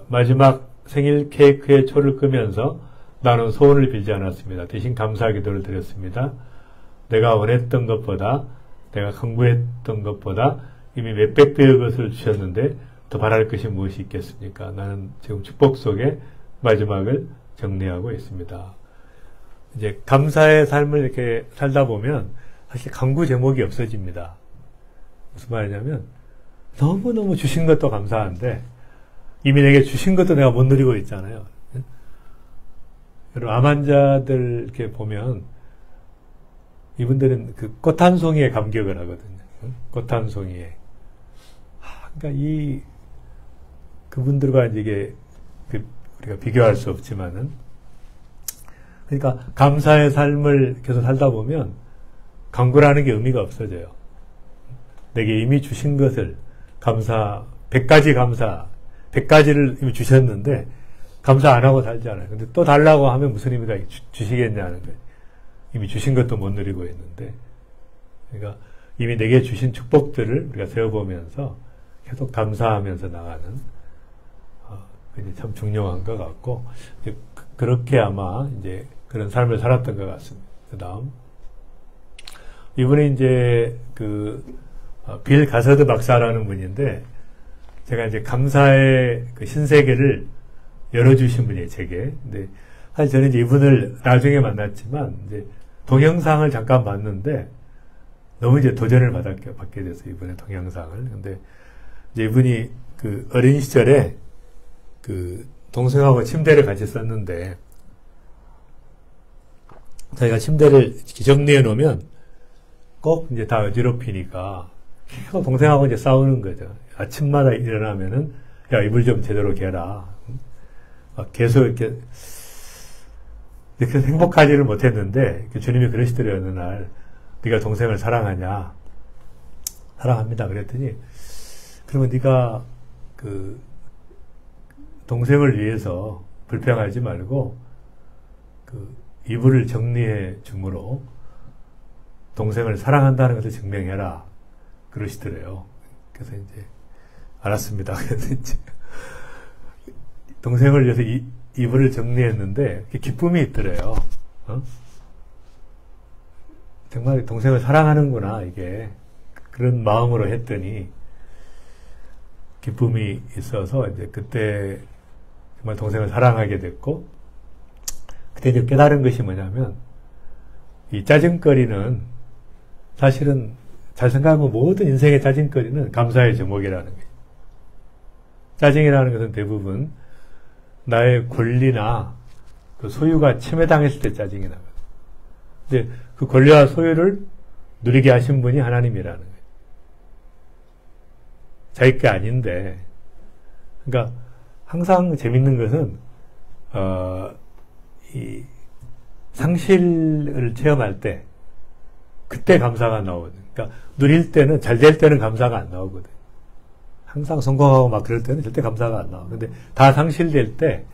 마지막 생일 케이크에 초를 끄면서 나는 소원을 빌지 않았습니다. 대신 감사 기도를 드렸습니다. 내가 원했던 것보다, 내가 강구했던 것보다 이미 몇백 배의 것을 주셨는데 더 바랄 것이 무엇이 있겠습니까? 나는 지금 축복 속에 마지막을 정리하고 있습니다. 이제 감사의 삶을 이렇게 살다 보면 사실 강구 제목이 없어집니다. 무슨 말이냐면 너무너무 주신 것도 감사한데 이미 내게 주신 것도 내가 못 누리고 있잖아요. 여러분, 암 환자들 이렇게 보면 이분들은 꽃 한 송이에 감격을 하거든요. 꽃 한 송이에. 그러니까 그분들과 이게 우리가 비교할 수 없지만은, 그러니까 감사의 삶을 계속 살다 보면 강구라는 게 의미가 없어져요. 내게 이미 주신 것을 100가지 감사, 100가지를 이미 주셨는데 감사 안 하고 살잖아요. 근데 또 달라고 하면 무슨 의미가 주시겠냐는 거예요. 이미 주신 것도 못 누리고 있는데. 그러니까 이미 내게 주신 축복들을 우리가 세워보면서 계속 감사하면서 나가는, 그게 참 중요한 것 같고, 그렇게 아마 이제 그런 삶을 살았던 것 같습니다. 그 다음. 이분이 이제 빌 가서드 박사라는 분인데, 제가 이제 감사의 신세계를 열어주신 분이에요, 제게. 근데 사실 저는 이제 이분을 나중에 만났지만, 이제 동영상을 잠깐 봤는데, 너무 이제 도전을 받게 됐어요, 이분의 동영상을. 근데 이제 이분이 어린 시절에 동생하고 침대를 같이 썼는데, 자기가 침대를 정리해 놓으면 꼭 이제 다 어지럽히니까 계속 동생하고 이제 싸우는 거죠. 아침마다 일어나면은, 야, 이불 좀 제대로 개라. 계속 이렇게 행복하지를 못했는데, 주님이 그러시더래요, 어느 날. 네가 동생을 사랑하냐? 사랑합니다. 그랬더니, 그러면 네가 동생을 위해서 불평하지 말고 이불을 정리해 줌으로 동생을 사랑한다는 것을 증명해라. 그러시더래요. 그래서 이제 알았습니다. 그래서 이제 동생을 위해서 이불을 정리했는데 기쁨이 있더래요. 정말 동생을 사랑하는구나, 이게. 그런 마음으로 했더니 기쁨이 있어서 이제 그때 정말 동생을 사랑하게 됐고, 그때 이제 깨달은 것이 뭐냐면, 이 짜증거리는 사실은 잘 생각하면 모든 인생의 짜증거리는 감사의 제목이라는 거예요. 짜증이라는 것은 대부분 나의 권리나 소유가 침해당했을 때 짜증이 나거든요. 근데 그 권리와 소유를 누리게 하신 분이 하나님이라는 거예요. 자기 게 아닌데. 그러니까 항상 재밌는 것은 이 상실을 체험할 때 그때 감사가 나오거든요. 그러니까 누릴 때는, 잘 될 때는 감사가 안 나오거든요. 항상 성공하고 막 그럴 때는 절대 감사가 안 나와. 근데 다 상실될 때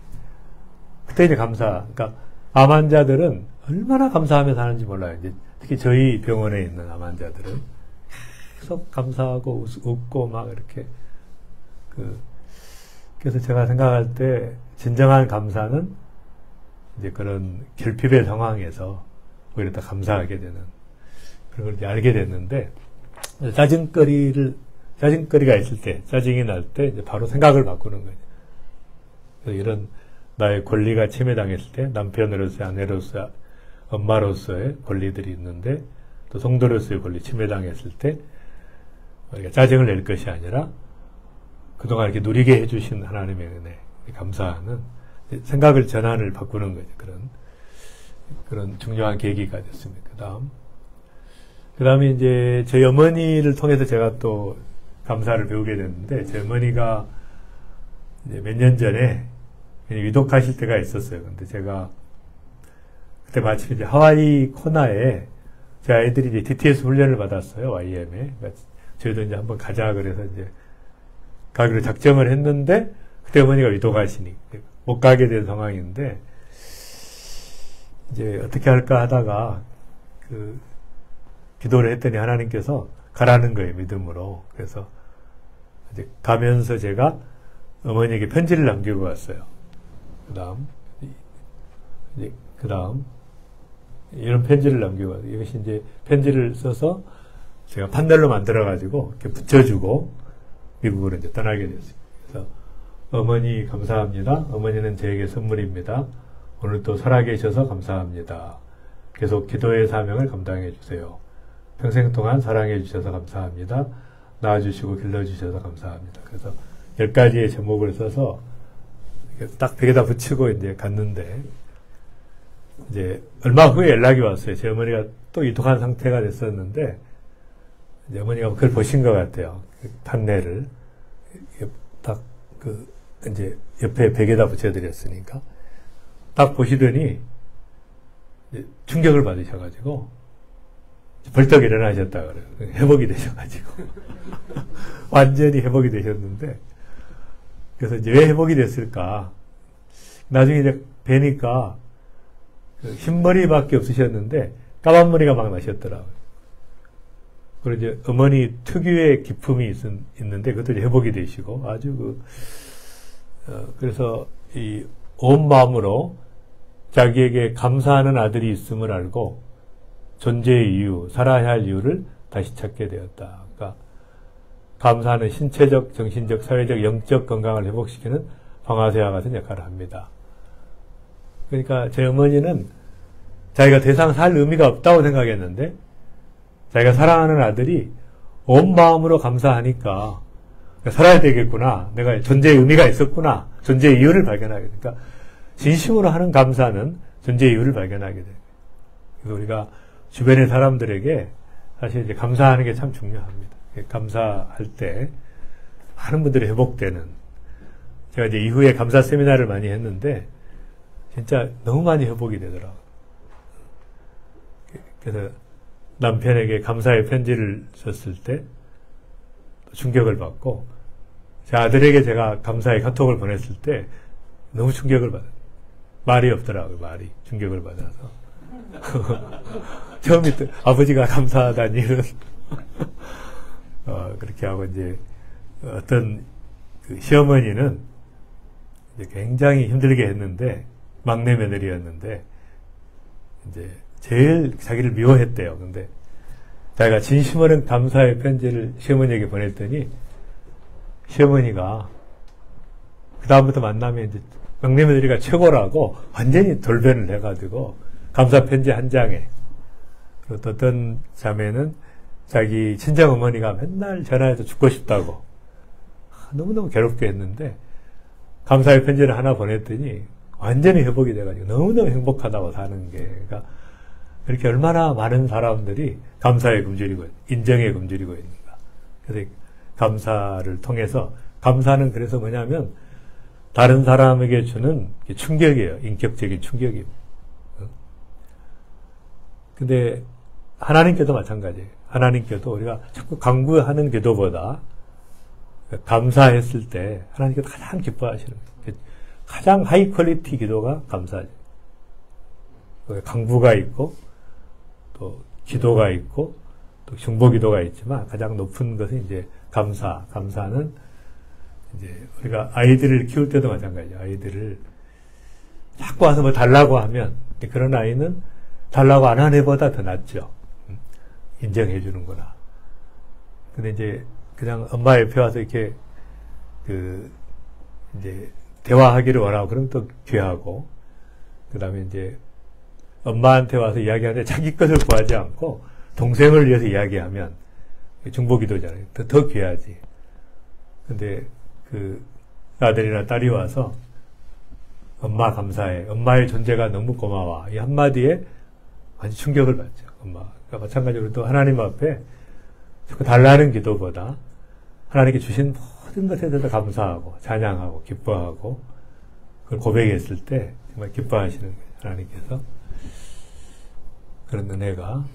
그때 이제 감사. 그러니까 암 환자들은 얼마나 감사하며 사는지 몰라요. 이제 특히 저희 병원에 있는 암 환자들은 계속 감사하고 웃고 막 이렇게 그래서 제가 생각할 때 진정한 감사는 이제 그런 결핍의 상황에서 오히려 더 감사하게 되는 그런 걸 이제 알게 됐는데, 짜증거리가 있을 때, 짜증이 날 때 이제 바로 생각을 바꾸는 거죠. 그래서 이런 나의 권리가 침해당했을 때 남편으로서의, 아내로서의, 엄마로서의 권리들이 있는데 또 성도로서의 권리 침해당했을 때 우리가 짜증을 낼 것이 아니라 그동안 이렇게 누리게 해주신 하나님의 은혜, 감사하는 생각을 전환을 바꾸는 거죠. 그런 중요한 계기가 됐습니다. 그 다음에 이제 저희 어머니를 통해서 제가 또 감사를 배우게 됐는데, 제 어머니가 이제 몇 년 전에 위독하실 때가 있었어요. 근데 제가 그때 마침 이제 하와이 코나에 제 아이들이 이제 DTS 훈련을 받았어요. YM에. 그러니까 저희도 이제 한번 가자 그래서 이제 가기로 작정을 했는데, 그때 어머니가 위독하시니 못 가게 된 상황인데, 이제 어떻게 할까 하다가 기도를 했더니 하나님께서 가라는 거예요, 믿음으로. 그래서 이제 가면서 제가 어머니에게 편지를 남기고 왔어요. 그 다음 이런 편지를 남기고 왔어요. 이것이 이제 편지를 써서 제가 판넬로 만들어가지고 이렇게 붙여주고 미국으로 이제 떠나게 됐어요. 그래서 어머니 감사합니다. 어머니는 저에게 선물입니다. 오늘 또 살아계셔서 감사합니다. 계속 기도의 사명을 감당해 주세요. 평생 동안 사랑해 주셔서 감사합니다. 낳아주시고 길러주셔서 감사합니다. 그래서 10가지의 제목을 써서 딱 벽에다 붙이고 이제 갔는데, 이제 얼마 후에 연락이 왔어요. 제 어머니가 또 위독한 상태가 됐었는데, 이제 어머니가 그걸 보신 것 같아요. 판넬을 딱 이제 옆에 벽에다 붙여드렸으니까 딱 보시더니 충격을 받으셔가지고 벌떡 일어나셨다 그래요. 회복이 되셔가지고 완전히 회복이 되셨는데, 그래서 이제 왜 회복이 됐을까? 나중에 이제 뵈니까 흰머리밖에 없으셨는데 까만 머리가 막 나셨더라고요. 그리고 이제 어머니 특유의 기품이 있는데 그것도 회복이 되시고 아주 그래서 이 온 마음으로 자기에게 감사하는 아들이 있음을 알고 존재의 이유, 살아야 할 이유를 다시 찾게 되었다. 그러니까 감사하는 신체적, 정신적, 사회적, 영적 건강을 회복시키는 방아쇠와 같은 역할을 합니다. 그러니까 제 어머니는 자기가 더 이상 살 의미가 없다고 생각했는데, 자기가 사랑하는 아들이 온 마음으로 감사하니까 살아야 되겠구나, 내가 존재의 의미가 있었구나, 존재의 이유를 발견하게 되니까 진심으로 하는 감사는 존재의 이유를 발견하게 돼요. 그래서 우리가 주변의 사람들에게 사실 이제 감사하는 게 참 중요합니다. 감사할 때 많은 분들이 회복되는, 제가 이제 이후에 감사 세미나를 많이 했는데 진짜 너무 많이 회복이 되더라고요. 그래서 남편에게 감사의 편지를 썼을 때 충격을 받고, 제 아들에게 제가 감사의 카톡을 보냈을 때 너무 충격을 받아요. 말이 없더라고요. 말이 충격을 받아서 처음부터 아버지가 감사하다니 이런 그렇게 하고, 이제 어떤 시어머니는 이제 굉장히 힘들게 했는데, 막내 며느리였는데 이제 제일 자기를 미워했대요. 근데 자기가 진심 어린 감사의 편지를 시어머니에게 보냈더니 시어머니가 그 다음부터 만나면 이제 막내 며느리가 최고라고 완전히 돌변을 해가지고 감사 편지 한 장에, 그리고 또 어떤 자매는 자기 친정 어머니가 맨날 전화해서 죽고 싶다고 너무너무 괴롭게 했는데 감사의 편지를 하나 보냈더니 완전히 회복이 돼가지고 너무너무 행복하다고 사는 게, 그러니까 이렇게 얼마나 많은 사람들이 감사에 굶주리고 인정에 굶주리고 있는가. 그래서 감사를 통해서, 감사는 그래서 뭐냐면 다른 사람에게 주는 충격이에요. 인격적인 충격이에요. 근데 하나님께도 마찬가지예요. 하나님께도 우리가 자꾸 강구하는 기도보다 감사했을 때 하나님께서 가장 기뻐하시는 거예요. 가장 하이 퀄리티 기도가 감사죠. 강구가 있고 또 기도가 있고 또 중보 기도가 있지만 가장 높은 것은 이제 감사. 감사는 이제 우리가 아이들을 키울 때도 마찬가지죠. 아이들을 자꾸 와서 뭐 달라고 하면 그런 아이는 달라고 안 하는 애보다 더 낫죠. 인정해 주는구나. 근데 이제 그냥 엄마 옆에 와서 이렇게 이제 대화하기를 원하고 그러면 또 귀하고, 그 다음에 이제 엄마한테 와서 이야기하는데 자기 것을 구하지 않고 동생을 위해서 이야기하면 중보기도잖아요. 더 귀하지. 근데 그 아들이나 딸이 와서 엄마 감사해. 엄마의 존재가 너무 고마워. 이 한마디에 아주 충격을 받죠. 엄마. 그러니까 마찬가지로 또 하나님 앞에 자꾸 달라는 기도보다 하나님께 주신 모든 것에 대해서 감사하고 찬양하고 기뻐하고 그걸 고백했을 때 정말 기뻐하시는 거예요. 하나님께서. 그런 은혜가.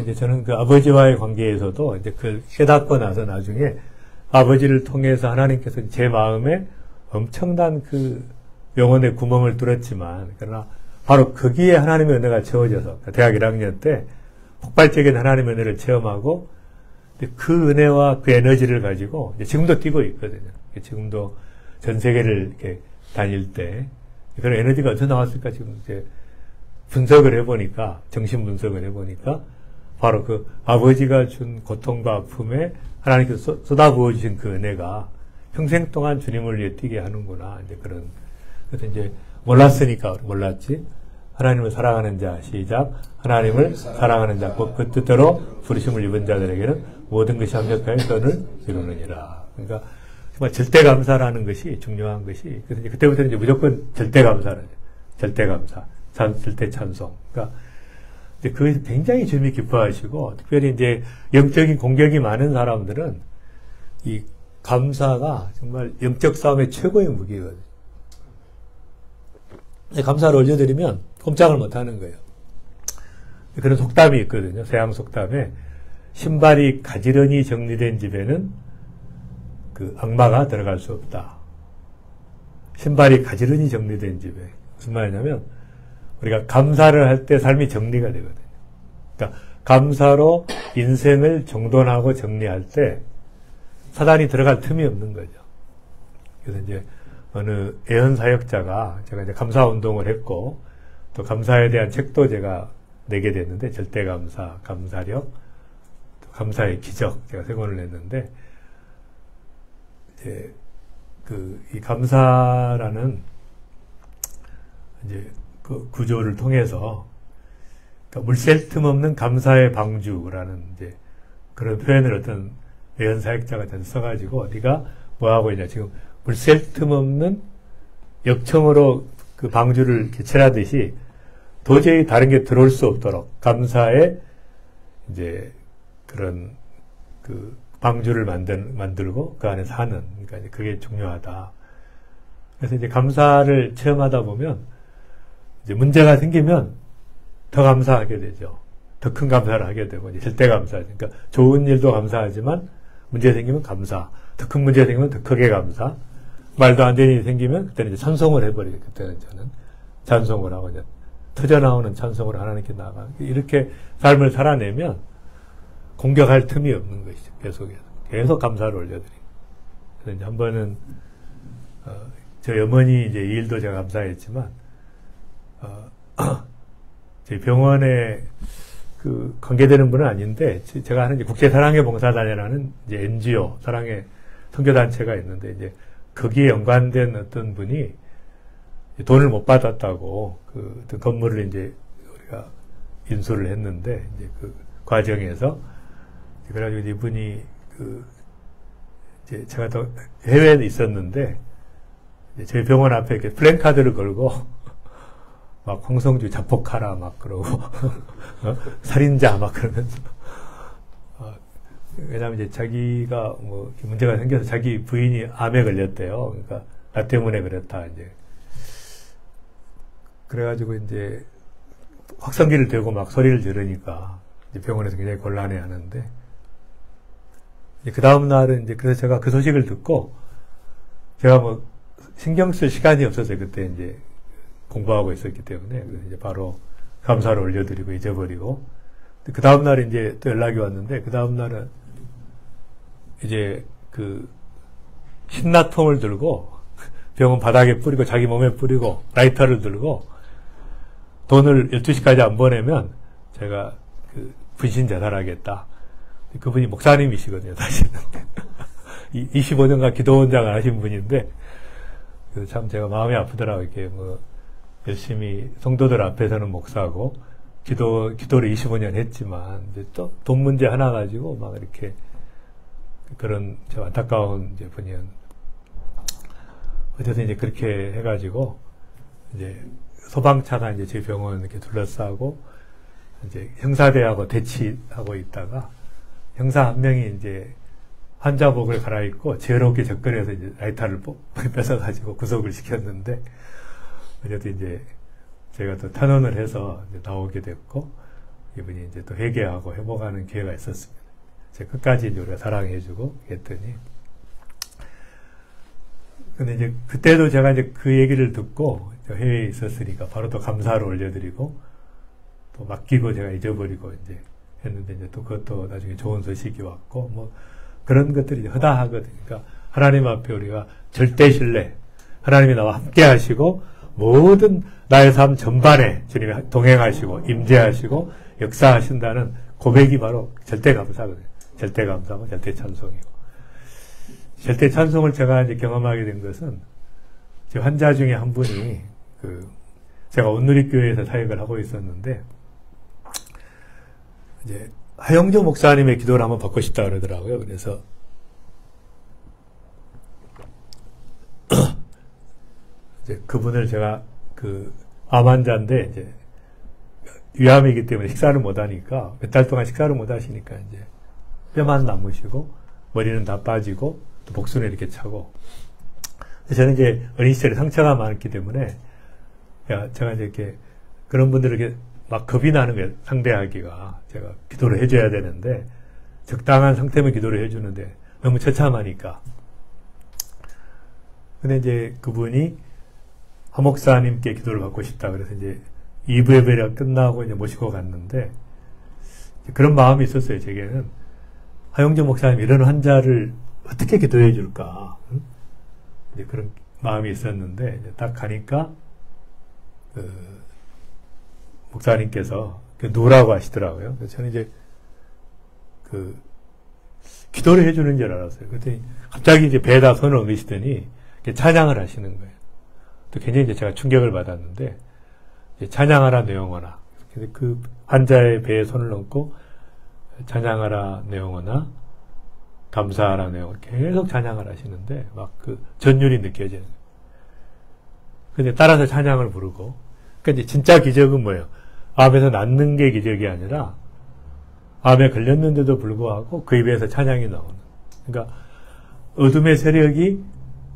이제 저는 그 아버지와의 관계에서도 이제 그걸 깨닫고 나서 나중에 아버지를 통해서 하나님께서 제 마음에 엄청난 그 영혼의 구멍을 뚫었지만, 그러나 바로 거기에 하나님의 은혜가 채워져서 대학 1학년 때 폭발적인 하나님의 은혜를 체험하고 그 은혜와 그 에너지를 가지고 지금도 뛰고 있거든요. 지금도 전 세계를 이렇게 다닐 때 그런 에너지가 어디서 나왔을까 지금 이제 분석을 해보니까, 정신 분석을 해보니까 바로 그 아버지가 준 고통과 아픔에 하나님께서 쏟아부어 주신 그 은혜가 평생 동안 주님을 위해 뛰게 하는구나. 이제 그런. 그래서 이제 몰랐으니까 몰랐지. 하나님을 사랑하는 자, 시작. 하나님을 사랑하는 자, 곧 그 뜻대로 부르심을 입은 자들에게는 모든 것이 합력하여 선을 이루느니라. 그러니까 정말 절대 감사라는 것이 중요한 것이. 그래서 이제 그때부터 이제 무조건 절대 감사를. 절대 감사. 절대 찬송. 그러니까 이제 그것이 굉장히 주님이 기뻐하시고, 특별히 이제 영적인 공격이 많은 사람들은 이 감사가 정말 영적 싸움의 최고의 무기거든요. 감사를 올려드리면 꼼짝을 못 하는 거예요. 그런 속담이 있거든요. 서양 속담에 신발이 가지런히 정리된 집에는 그 악마가 들어갈 수 없다. 신발이 가지런히 정리된 집에. 무슨 말이냐면 우리가 감사를 할 때 삶이 정리가 되거든요. 그러니까 감사로 인생을 정돈하고 정리할 때 사단이 들어갈 틈이 없는 거죠. 그래서 이제 어느 애언 사역자가, 제가 이제 감사 운동을 했고 또 감사에 대한 책도 제가 내게 됐는데, 절대 감사, 감사력, 또 감사의 기적, 제가 세 권을 냈는데, 이제 이 감사라는 이제 그 구조를 통해서, 그러니까 물샐 틈 없는 감사의 방주라는 이제 그런 표현을 어떤 애언 사역자가 써가지고, 네가 뭐 하고 있냐, 지금 물샐 틈 없는 역청으로 그 방주를 이렇게 칠하듯이 도저히 다른 게 들어올 수 없도록 감사의 이제 그런 그 방주를 만들고 그 안에 사는, 그러니까 이제 그게 중요하다. 그래서 이제 감사를 체험하다 보면 이제 문제가 생기면 더 감사하게 되죠. 더 큰 감사를 하게 되고, 이제 절대 감사. 그러니까 좋은 일도 감사하지만 문제 생기면 감사. 더 큰 문제 생기면 더 크게 감사. 말도 안 되는 일이 생기면 그때는 이제 찬송을 해버리죠. 그때는 저는 찬송을 하고 이제 터져나오는 찬송으로 하나님께 나아가. 이렇게 삶을 살아내면 공격할 틈이 없는 것이죠. 계속해서. 계속 감사를 올려드리고. 그래서 이제 한 번은, 저희 어머니 이제 이 일도 제가 감사했지만, 저희 병원에 그 관계되는 분은 아닌데, 제가 하는 이제 국제사랑의 봉사단이라는 이제 NGO, 사랑의 선교단체가 있는데, 이제 거기에 연관된 어떤 분이 돈을 못 받았다고 그 어떤 건물을 이제 우리가 인수를 했는데, 이제 그 과정에서 그래가지고 이분이 이제 제가 또 해외에 있었는데 이제 저희 병원 앞에 이렇게 플랜카드를 걸고 막 황성주 자폭하라 막 그러고 살인자 막 그러면서 왜냐하면 이제 자기가 뭐 문제가 생겨서 자기 부인이 암에 걸렸대요. 그러니까 나 때문에 그랬다 이제. 그래가지고 이제 확성기를 들고 막 소리를 지르니까 이제 병원에서 굉장히 곤란해 하는데, 그 다음 날은 이제 그래서 제가 그 소식을 듣고 제가 뭐 신경 쓸 시간이 없었어요. 그때 이제 공부하고 있었기 때문에. 그래서 이제 바로 감사를 올려드리고 잊어버리고, 그 다음 날에 이제 또 연락이 왔는데, 그 다음 날은 이제 그 신라통을 들고 병원 바닥에 뿌리고 자기 몸에 뿌리고 라이터를 들고 돈을 12시까지 안 보내면 제가 그 분신 자살하겠다. 그분이 목사님이시거든요, 사실은. 25년간 기도원장을 하신 분인데, 그래서 참 제가 마음이 아프더라고요. 이렇게 뭐, 열심히 성도들 앞에서는 목사고, 기도를 25년 했지만, 이제 또 돈 문제 하나 가지고 막 이렇게, 그런 참 안타까운 이제 분이었는데, 어쨌든 이제 그렇게 해가지고, 이제 소방차가 이제 제 병원 이렇게 둘러싸고, 이제 형사대하고 대치하고 있다가, 형사 한 명이 이제 환자복을 갈아입고 지혜롭게 접근해서 이제 라이터를 뺏어가지고 구속을 시켰는데, 어쨌든 이제 제가 또 탄원을 해서 이제 나오게 됐고, 이분이 이제 또 회개하고 회복하는 기회가 있었습니다. 이제 끝까지 이제 우리가 사랑해주고 했더니, 근데 이제 그때도 제가 이제 그 얘기를 듣고 해외에 있었으니까 바로 또 감사를 올려드리고, 또 맡기고 제가 잊어버리고 이제 했는데, 이제 또 그것도 나중에 좋은 소식이 왔고, 뭐, 그런 것들이 이제 허다하거든요. 그러니까 하나님 앞에 우리가 절대 신뢰, 하나님이 나와 함께 하시고, 모든 나의 삶 전반에 주님이 동행하시고, 임재하시고, 역사하신다는 고백이 바로 절대 감사거든요. 절대 감사고, 절대 찬송이고. 절대 찬송을 제가 이제 경험하게 된 것은, 제 환자 중에 한 분이, 제가 온누리교회에서 사역을 하고 있었는데, 이제, 하영조 목사님의 기도를 한번 받고 싶다 그러더라고요. 그래서, 이제 그분을 제가 암 환자인데, 이제, 위암이기 때문에 식사를 못 하니까, 몇 달 동안 식사를 못 하시니까, 이제, 뼈만 남으시고, 머리는 다 빠지고, 또 복순에 이렇게 차고. 저는 이제 어린 시절에 상처가 많았기 때문에, 제가 이제 이렇게, 그런 분들에게 막 겁이 나는 거예요. 상대하기가. 제가 기도를 해줘야 되는데, 적당한 상태면 기도를 해주는데, 너무 처참하니까. 근데 이제 그분이 하 목사님께 기도를 받고 싶다. 그래서 이제 2부 예배가 끝나고 이제 모시고 갔는데, 그런 마음이 있었어요, 제게는. 하영조 목사님, 이런 환자를 어떻게 기도해 줄까? 이제 그런 마음이 있었는데, 이제 딱 가니까, 목사님께서 누라고 하시더라고요. 그래서 저는 이제 기도를 해주는 줄 알았어요. 그랬더니 갑자기 이제 배에다 손을 얹으시더니 찬양을 하시는 거예요. 또 굉장히 이제 제가 충격을 받았는데, 이제 찬양하라 내 영혼아. 그래서 그 환자의 배에 손을 얹고 찬양하라 내 영혼아, 감사하라 내 영혼아, 계속 찬양을 하시는데 막 전율이 느껴지는 거예요. 근데 따라서 찬양을 부르고, 그러니까 이제 진짜 기적은 뭐예요? 암에서 낫는 게 기적이 아니라 암에 걸렸는데도 불구하고 그 입에서 찬양이 나오는. 그러니까 어둠의 세력이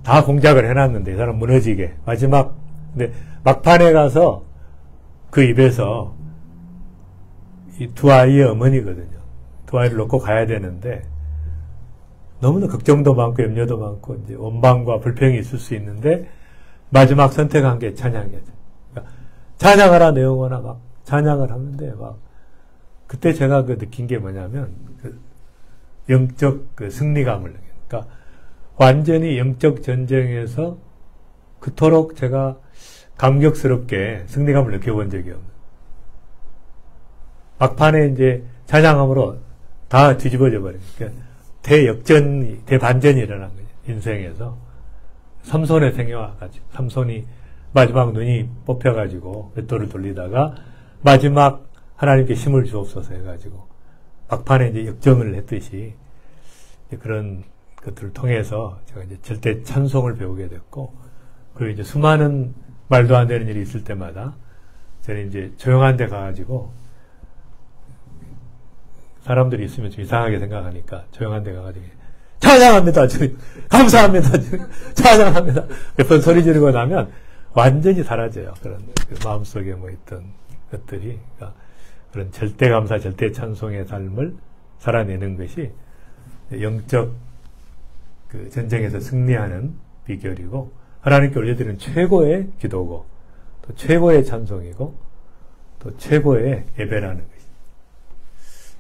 다 공작을 해놨는데 이 사람 무너지게 마지막, 근데 막판에 가서 그 입에서 이 두 아이의 어머니거든요. 두 아이를 놓고 가야 되는데 너무나 걱정도 많고 염려도 많고 이제 원망과 불평이 있을 수 있는데 마지막 선택한 게 찬양이죠. 그러니까 찬양하라 내 영혼아 막 찬양을 하는데 막 그때 제가 느낀 게 뭐냐면 영적 승리감을 느껴요. 그러니까 완전히 영적 전쟁에서 그토록 제가 감격스럽게 승리감을 느껴본 적이 없는. 막판에 이제 찬양함으로 다 뒤집어져 버려요. 그러니까 대역전이, 대반전이 일어난 거죠. 인생에서. 삼손의 생애와 같이. 삼손이 마지막 눈이 뽑혀가지고 맷돌을 돌리다가 마지막 하나님께 힘을 주옵소서 해가지고 막판에 이제 역정을 했듯이 그런 것들을 통해서 제가 이제 절대 찬송을 배우게 됐고, 그리고 이제 수많은 말도 안 되는 일이 있을 때마다 저는 이제 조용한 데 가가지고 사람들이 있으면 좀 이상하게 생각하니까 조용한 데 가가지고 찬양합니다. 감사합니다. 찬양합니다. 몇 번 소리 지르고 나면 완전히 사라져요. 그런 마음속에 뭐 있던 것들이. 그러니까 그런 절대 감사, 절대 찬송의 삶을 살아내는 것이 영적 전쟁에서 승리하는 비결이고, 하나님께 올려드리는 최고의 기도고, 또 최고의 찬송이고, 또 최고의 예배라는 것입니다.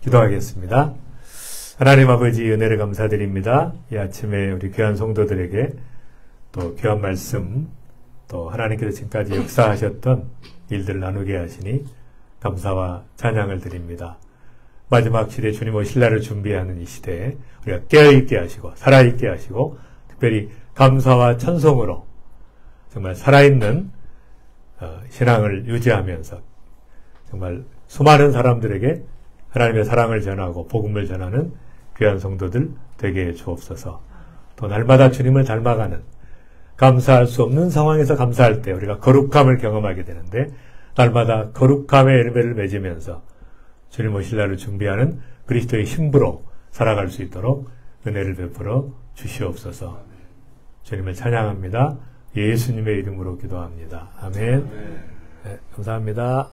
기도하겠습니다. 하나님 아버지 은혜를 감사드립니다. 이 아침에 우리 귀한 성도들에게 또 귀한 말씀, 또 하나님께서 지금까지 역사하셨던 일들을 나누게 하시니 감사와 찬양을 드립니다. 마지막 시대 주님 오실 날을 준비하는 이 시대에 우리가 깨어있게 하시고 살아있게 하시고 특별히 감사와 찬송으로 정말 살아있는 신앙을 유지하면서 정말 수많은 사람들에게 하나님의 사랑을 전하고 복음을 전하는 귀한 성도들 되게 해 주옵소서. 또 날마다 주님을 닮아가는 감사할 수 없는 상황에서 감사할 때 우리가 거룩함을 경험하게 되는데 날마다 거룩함의 열매를 맺으면서 주님 오실 날을 준비하는 그리스도의 신부로 살아갈 수 있도록 은혜를 베풀어 주시옵소서. 주님을 찬양합니다. 예수님의 이름으로 기도합니다. 아멘. 네, 감사합니다.